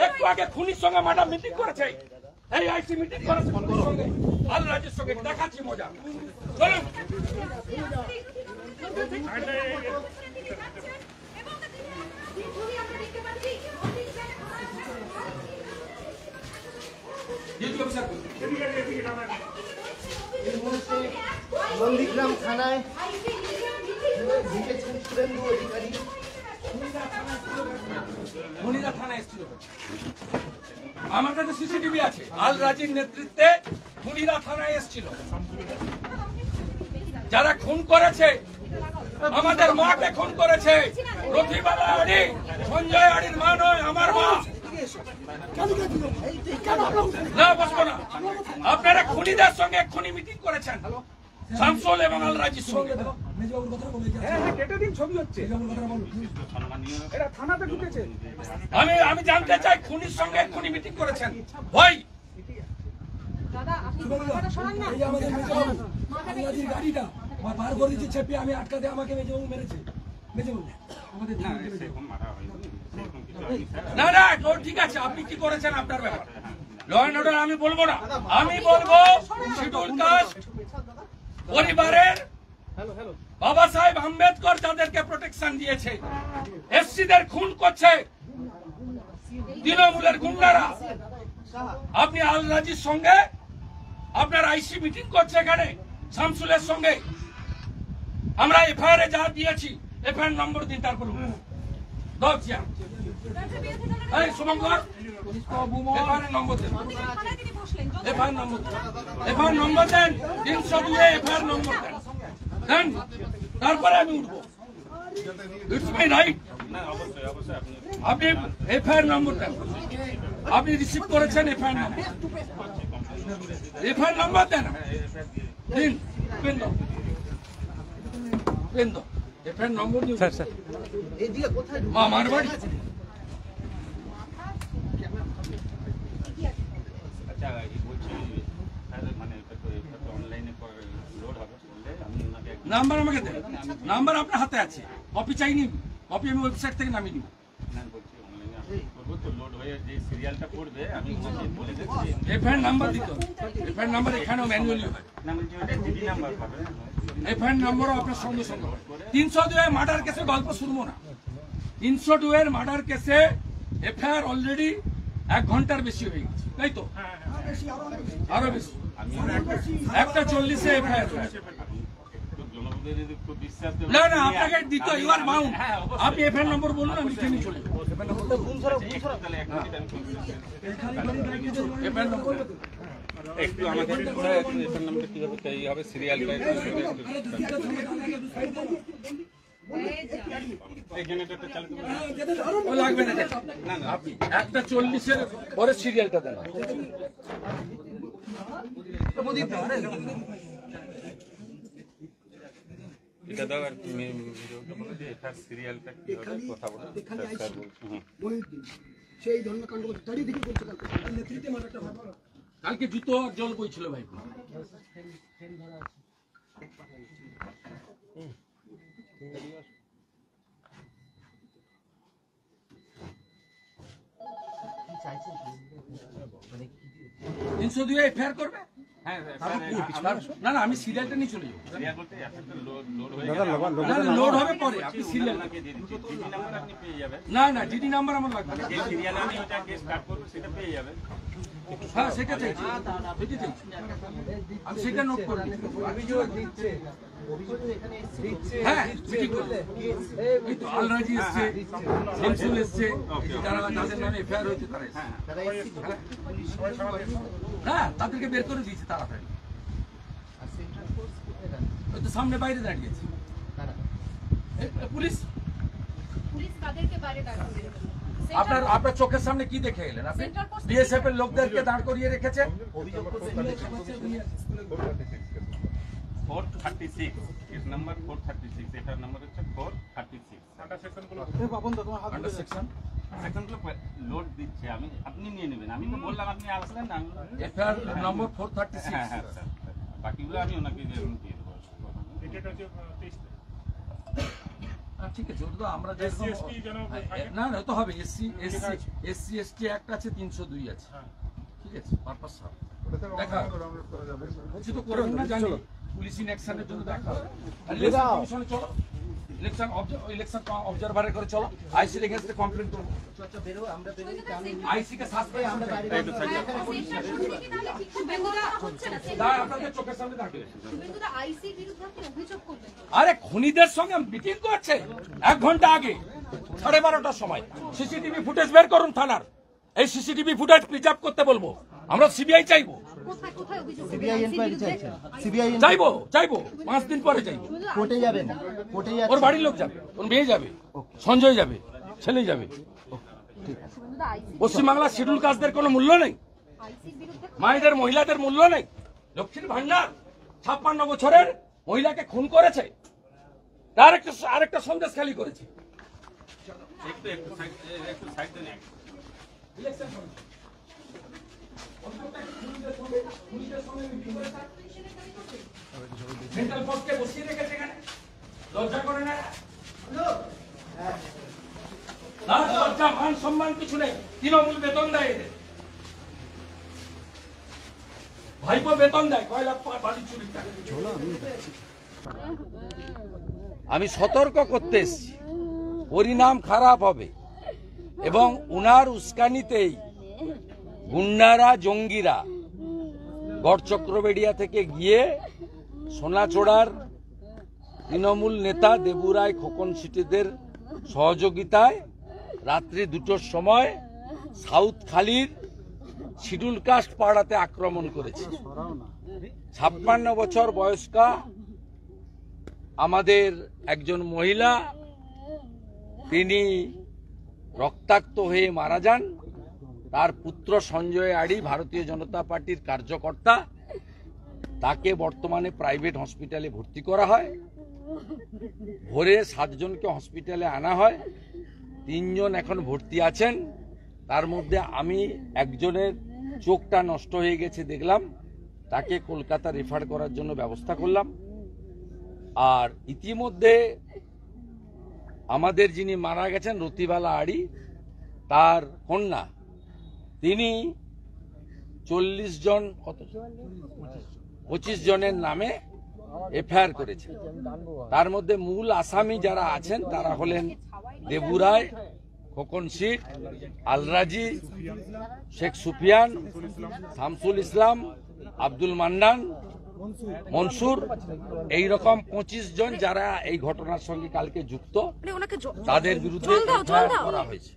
একটু আগে খুনির সঙ্গে ম্যাডাম মিটিং করেছে, এই আইসি মিটিং করেছে খুনির সঙ্গে, আল রাজির সঙ্গে। দেখাচ্ছি মজা, চলুন। নন্দীগ্রাম থানায় ঢুকেছেন সুরেন্দ্র অধিকারী। মনিরা থানায় এসেছিল, আমার কাছে সিসিটিভি আছে। আল রাজির নেতৃত্বে খুনিরা থানায় এসেছিল। যারা খুন করেছে, আমাদের মাকে খুন করেছে, রথিবালা আড়ি, সঞ্জয় আড়ির মা নয়, আমার মা। না বসবো না। আপনারা খুনিদের সঙ্গে খুনি মিটিং করেছেন, শামসুল এবং আল রাজির সঙ্গে। আমি জানতে চাই খুনির সঙ্গে খুনি মিটিং করেছেন ভাই। গাড়িটা বার করে দিচ্ছে চেপে, আমি আটকাতে আমাকে মেজবাবু মেরেছে। না না ঠিক আছে, আপনি কি করেছেন আপনার ব্যাপার, ল অ্যান্ড অর্ডার আমি বলবো না। আমি বলবো শিডিউল কাস্ট পরিবারের বাবা সাহেব আম্বেদকর যাদেরকে প্রোটেকশন দিয়েছে, এসসিদের খুন করছে তৃণমূলের গুন্ডারা। আপনি আল রাজির সঙ্গে আপনার আইসি মিটিং করছে এখানে শামসুলের সঙ্গে। আমরা এফআইআর যা দিয়েছি, এফআইআর নম্বর দিন, তারপর শুভঙ্কর এফআইআর নম্বর দেন, এফআইআর নম্বর দেন, এফআইআর নম্বর দেন 302 এফআইআর নম্বর দেন, দেন তারপরে আমি উঠবো। It's my right. আপনি এফআইআর নম্বর দেন, আপনি রিসিভ করেছেন এফআইআর নম্বর, এফআইআর নম্বর দেন, দিন পেন দাও, পেন দাও, এফআইআর নম্বর দিন। স্যার স্যার এইদিকে কোথায় আমার বাড়ি? আচ্ছা বলছি মানে অনলাইনে লোড হবে বললে আমি নাম্বার আমাকে দেন, নাম্বার আপনার হাতে আছে, কপি চাইনি, কপি আমি ওয়েবসাইট থেকে নামিয়ে নিব। এফআইআর নাম্বার দিত, এফআইআর নাম্বার এখানেও ম্যানুয়ালি হয়, এফআইআর নাম্বারও আপনার সঙ্গে সঙ্গে হয়। 302 মার্ডার কেসে গল্প শুনবো না। 302 মার্ডার কেসে এফআইআর অলরেডি 1 ঘন্টার বেশি হয়ে গেছে, তাই তো? আরো বেশি, 1:40 এফআইআর। না না আপনাকে দিত, ইউ আর বাউন্ড। আপনি এফআইআর নম্বর বলুন, আমি লিখে নিয়ে চলে যাবো। একটু আমাকে এফআইআর নাম্বার কিভাবে তৈরি হবে, সিরিয়াল লাগবে না, না না আপনি 1:40 পরে সিরিয়ালটা দেন। এটা দাও, আর সিরিয়ালটা কথা বলে সেই ধরনের কাণ্ড করতে দাঁড়িয়ে দেখি করতে নেতৃত্বে মারাটা কালকে জুতো আর জল বইছিল ভাই। তিনশো 2 এফআইআর করবে। না না আমি সিরিয়ালটা নিয়ে চলে যাবো, লোড হবে পরে, আপনি সিরিয়াল না না জিডি নাম্বার আমার লাগবে। হ্যাঁ সেটা চাইছি, সেটা চাইছি, আমি সেটা নোট করে দিচ্ছি। হ্যাঁ এই তো আল রাজি এসছে, শামসুল এসছে, যারা যাদের নামে এফআইআর হয়েছে তারা এসছে। হ্যাঁ তাদেরকে বের করে দিয়েছে তাড়াতাড়ি, ওই তো সামনে বাইরে দাঁড়িয়েছে পুলিশ। আপনার চোখের সামনে কি দেখে এলেন? আপনি বিএসএফ এর লোকদেরকে দাঁড় করিয়ে রেখেছেন। 436 এর নাম্বার 436, এটার নাম্বার হচ্ছে 436। আন্ডার সেকশনগুলো আন্ডার সেকশনগুলো লোড দিচ্ছে, আপনি নিয়ে নেবেন। আমি তো বললাম আপনি আসলেন না, এটার নম্বর 436। হ্যাঁ হ্যাঁ স্যার, বাকিগুলো আমি ওনাকে দিয়ে দেবো। ঠিক আছে, ওটা তো আমরা না না তো হবে, এসসি এসটি একটা আছে, 302 আছে, ঠিক আছে, পারপাস দেখা কিছু তো করে না জানি, পুলিশ ইনঅ্যাকশনের জন্য দেখা হবে। আর ইলেকশন কমিশনে চলো, ইলেকশন অবজারভারে করে চলো, আইসির এগেইনস্টে কমপ্লেইন করবো, আচ্ছা বেরো, আমরা বেরোই আমি আইসি কে সাসপেন্ড আমরা আমরা বাইরে আপনাদের চোখের সামনে থাকবে। আইসি বিরুদ্ধে আপনি অভিযোগ করবেন? আরে খুনিদের সঙ্গে মিটিং করছে 1 ঘন্টা আগে 12:30টার সময়। সিসিটিভি ফুটেজ বের করুন থানার, এই সিসিটিভি ফুটেজ প্রিজার্ভ করতে বলবো। আমরা সিবিআই চাইবো, কোথায় কোথায় অভিযোগ? সিবিআই ইনকোয়ারি চাইছেন, সিবিআই চাইবো 5 দিন পরে চাইবো। কোর্টে যাবেন, কোর্টে যাচ্ছেন? ওর বাড়ির লোক যাবে, ওর মেয়ে যাবে, সঞ্জয় যাবে, ছেলে যাবে। পশ্চিমবাংলার শিডিউল কাস্টদের কোনো মূল্য নেই, মায়েদের মহিলাদের মূল্য নেই। লক্ষ্মীর ভান্ডার 56 বছরের মহিলাকে খুন করেছে, তার আরেকটা সন্দেশ খালি করেছে। একটু সাইড দেন। সেন্ট্রাল ফোর্সকে বসিয়ে রেখেছে এখানে, লজ্জা করে না? লজ্জা মান সম্মান কিছু নেই। তৃণমূল বেতন দেয় এদের, ভাইপো বেতন দেয়, কয়লা বাড়ি চুরি করে। আমি সতর্ক করতে এসেছি, পরিণাম খারাপ হবে এবং উনার উস্কানিতেই গুন্ডারা, জঙ্গিরা গড়চক্রবেড়িয়া থেকে গিয়ে সোনাচোড়ার তৃণমূল নেতা দেবুরায় খোকন সিটিদের সহযোগিতায় রাত্রি 2টোর সময় সাউথখালীর শিডিউল কাস্ট পাড়াতে আক্রমণ করেছে। 56 বছর বয়স্কা আমাদের একজন মহিলা, তিনি রক্তাক্ত হয়ে মারা যান। তার পুত্র সঞ্জয় আড়ি ভারতীয় জনতা পার্টির কার্যকর্তা, তাকে বর্তমানে প্রাইভেট হসপিটালে ভর্তি করা হয়। ভোরে 7 জনকে হসপিটালে আনা হয়, 3 জন এখন ভর্তি আছেন। তার মধ্যে আমি একজনের চোখটা নষ্ট হয়ে গেছে দেখলাম, তাকে কলকাতা রেফার করার জন্য ব্যবস্থা করলাম। আর ইতিমধ্যে আমাদের যিনি মারা গেছেন রতিবালা আড়ি, তার কন্যা, তিনি 25 জনের নামে এফআইআর করেছেন। তার মধ্যে মূল আসামি যারা আছেন তারা হলেন দেবুরায়, খোকন শেখ, আলরাজি, শেখ সুফিয়ান, শামসুল ইসলাম, আব্দুল মান্নান, মনসুর, এইরকম 25 জন যারা এই ঘটনার সঙ্গে কালকে যুক্ত, তাদের বিরুদ্ধে এফআইআর করা হয়েছে।